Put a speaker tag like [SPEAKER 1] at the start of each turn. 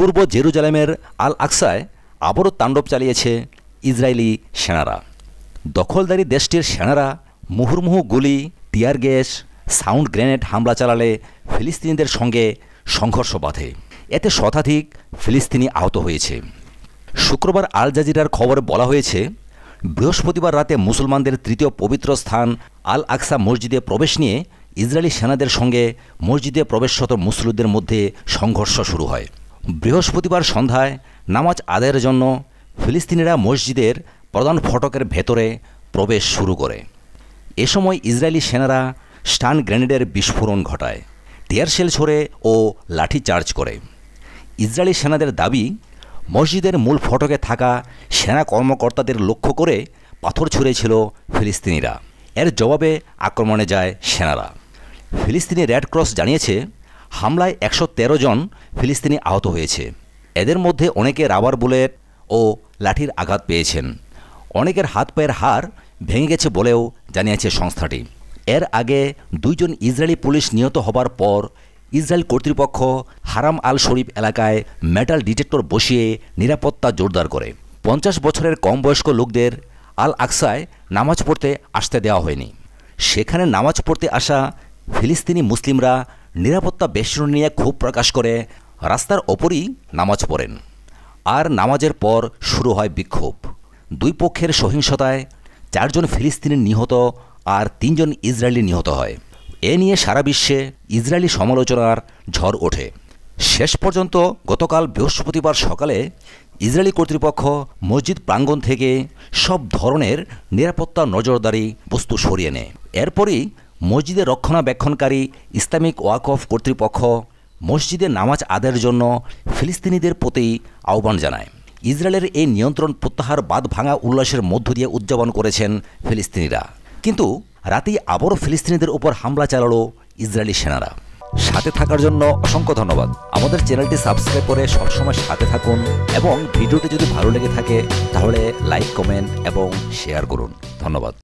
[SPEAKER 1] পূর্ব জেরুজালেমের আল আকসায় আবারও তাণ্ডব চালিয়েছে ইসরায়েলি সেনারা। দখলদারি দেশটির সেনারা মুহুর্মুহু গুলি, টিয়ার গ্যাস, সাউন্ড গ্রেনেড হামলা চালালে ফিলিস্তিনিদের সঙ্গে সংঘর্ষ বাধে। এতে শতাধিক ফিলিস্তিনি আহত হয়েছে। শুক্রবার আল জাজিরার খবরে বলা হয়েছে, বৃহস্পতিবার রাতে মুসলমানদের তৃতীয় পবিত্র স্থান আল আকসা মসজিদে প্রবেশ নিয়ে ইসরায়েলি সেনাদের সঙ্গে মসজিদে প্রবেশরত মুসল্লিদের মধ্যে সংঘর্ষ শুরু হয়। বৃহস্পতিবার সন্ধ্যায় নামাজ আদায়ের জন্য ফিলিস্তিনিরা মসজিদের প্রধান ফটকের ভেতরে প্রবেশ শুরু করে। এ সময় ইসরায়েলি সেনারা স্টান গ্রেনেডের বিস্ফোরণ ঘটায়, টিয়ারশেল ছোড়ে ও লাঠি চার্জ করে। ইসরায়েলি সেনাদের দাবি, মসজিদের মূল ফটকে থাকা সেনা কর্মকর্তাদের লক্ষ্য করে পাথর ছুঁড়েছিল ফিলিস্তিনিরা। এর জবাবে আক্রমণে যায় সেনারা। ফিলিস্তিনি রেড ক্রস জানিয়েছে, হামলায় 113 জন ফিলিস্তিনি আহত হয়েছে। এদের মধ্যে অনেকে রাবার বুলেট ও লাঠির আঘাত পেয়েছেন। অনেকের হাত পায়ের হাড় ভেঙে গেছে বলেও জানিয়েছে সংস্থাটি। এর আগে 2 জন ইসরায়েলি পুলিশ নিহত হবার পর ইসরায়েল কর্তৃপক্ষ হারাম আল শরীফ এলাকায় মেটাল ডিটেক্টর বসিয়ে নিরাপত্তা জোরদার করে। 50 বছরের কম বয়স্ক লোকদের আল আকসায় নামাজ পড়তে আসতে দেওয়া হয়নি। সেখানে নামাজ পড়তে আসা ফিলিস্তিনি মুসলিমরা নিরাপত্তা বেষ্টনী নিয়ে ক্ষোভ প্রকাশ করে রাস্তার ওপরই নামাজ পড়েন। আর নামাজের পর শুরু হয় বিক্ষোভ। 2 পক্ষের সহিংসতায় 4 জন ফিলিস্তিনি নিহত আর 3 জন ইসরায়েলি নিহত হয়। এ নিয়ে সারা বিশ্বে ইসরায়েলি সমালোচনার ঝড় ওঠে। শেষ পর্যন্ত গতকাল বৃহস্পতিবার সকালে ইসরায়েলি কর্তৃপক্ষ মসজিদ প্রাঙ্গণ থেকে সব ধরনের নিরাপত্তা নজরদারি বস্তু সরিয়ে নেয়। এরপরই মসজিদের রক্ষণাবেক্ষণকারী ইসলামিক ওয়াকফ কর্তৃপক্ষ মসজিদে নামাজ আদায়ের জন্য ফিলিস্তিনিদের প্রতি আহ্বান জানায়। ইসরায়েলের এই নিয়ন্ত্রণ প্রত্যাহার বাঁধ ভাঙা উল্লাসের মধ্য দিয়ে উদযাপন করেছেন ফিলিস্তিনিরা। কিন্তু রাতেই আবারও ফিলিস্তিনিদের উপর হামলা চালালো ইসরায়েলি সেনারা। সাথে থাকার জন্য অসংখ্য ধন্যবাদ। আমাদের চ্যানেলটি সাবস্ক্রাইব করে সবসময় সাথে থাকুন এবং ভিডিওটি যদি ভালো লেগে থাকে তাহলে লাইক, কমেন্ট এবং শেয়ার করুন। ধন্যবাদ।